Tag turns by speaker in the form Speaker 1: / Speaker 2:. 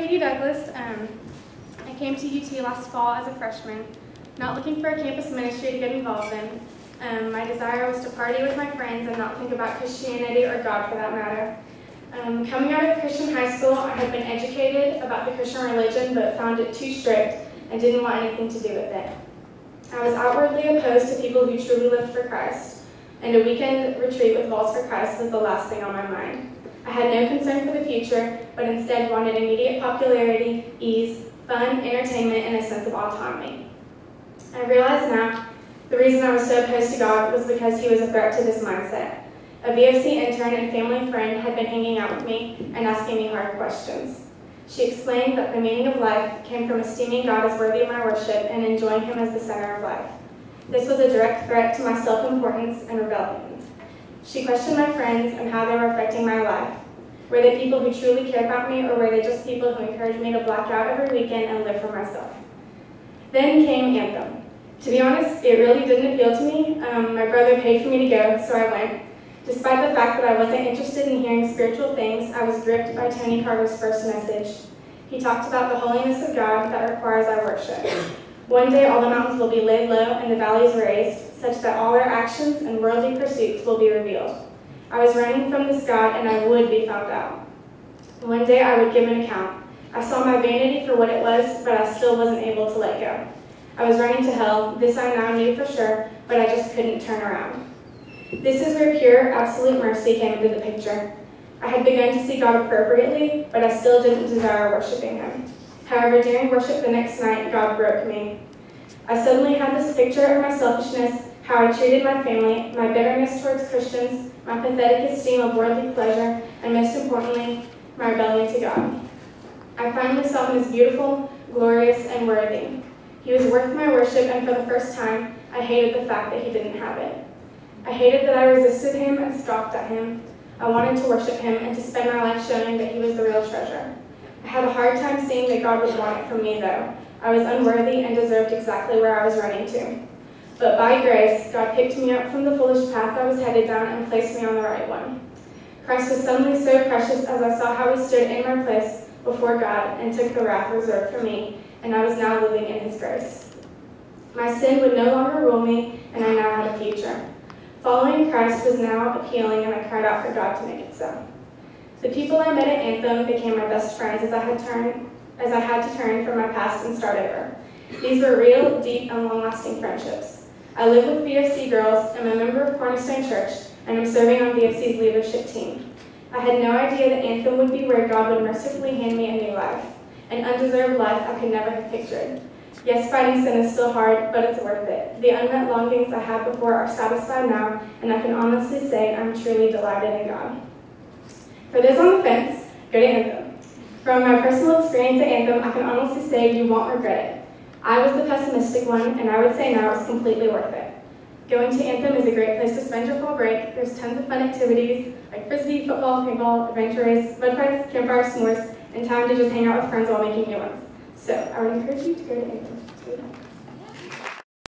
Speaker 1: Katie Douglas. I came to UT last fall as a freshman, not looking for a campus ministry to get involved in. My desire was to party with my friends and not think about Christianity or God for that matter. Coming out of Christian high school, I had been educated about the Christian religion but found it too strict and didn't want anything to do with it. I was outwardly opposed to people who truly lived for Christ, and a weekend retreat with Vols for Christ was the last thing on my mind. I had no concern for the future, but instead wanted immediate popularity, ease, fun, entertainment, and a sense of autonomy. I realize now the reason I was so opposed to God was because he was a threat to this mindset. A VOC intern and family friend had been hanging out with me and asking me hard questions. She explained that the meaning of life came from esteeming God as worthy of my worship and enjoying him as the center of life. This was a direct threat to my self-importance and rebellion. She questioned my friends and how they were affecting my life. Were they people who truly cared about me, or were they just people who encouraged me to black out every weekend and live for myself? Then came Anthem. To be honest, it really didn't appeal to me. My brother paid for me to go, so I went. Despite the fact that I wasn't interested in hearing spiritual things, I was gripped by Tony Carter's first message. He talked about the holiness of God that requires our worship. One day all the mountains will be laid low and the valleys raised, such that all our actions and worldly pursuits will be revealed. I was running from this God, and I would be found out. One day I would give an account. I saw my vanity for what it was, but I still wasn't able to let go. I was running to hell. This I now knew for sure, but I just couldn't turn around. This is where pure, absolute mercy came into the picture. I had begun to see God appropriately, but I still didn't desire worshiping him. However, during worship the next night, God broke me. I suddenly had this picture of my selfishness, how I treated my family, my bitterness towards Christians, my pathetic esteem of worldly pleasure, and most importantly, my rebellion to God. I finally saw him as beautiful, glorious, and worthy. He was worth my worship, and for the first time, I hated the fact that he didn't have it. I hated that I resisted him and scoffed at him. I wanted to worship him and to spend my life showing that he was the real treasure. I had a hard time seeing that God would want it from me, though. I was unworthy and deserved exactly where I was running to. But by grace, God picked me up from the foolish path I was headed down and placed me on the right one. Christ was suddenly so precious as I saw how he stood in my place before God and took the wrath reserved for me, and I was now living in his grace. My sin would no longer rule me, and I now had a future. Following Christ was now appealing, and I cried out for God to make it so. The people I met at Anthem became my best friends as I had to turn from my past and start over. These were real, deep, and long-lasting friendships. I live with VFC girls, am a member of Cornerstone Church, and am serving on VFC's leadership team. I had no idea that Anthem would be where God would mercifully hand me a new life, an undeserved life I could never have pictured. Yes, fighting sin is still hard, but it's worth it. The unmet longings I had before are satisfied now, and I can honestly say I'm truly delighted in God. For those on the fence, go to Anthem. From my personal experience at Anthem, I can honestly say you won't regret it. I was the pessimistic one, and I would say now it's completely worth it. Going to Anthem is a great place to spend your fall break. There's tons of fun activities like frisbee, football, paintball, adventure race, mud fights, campfire, s'mores, and time to just hang out with friends while making new ones. So I would encourage you to go to Anthem.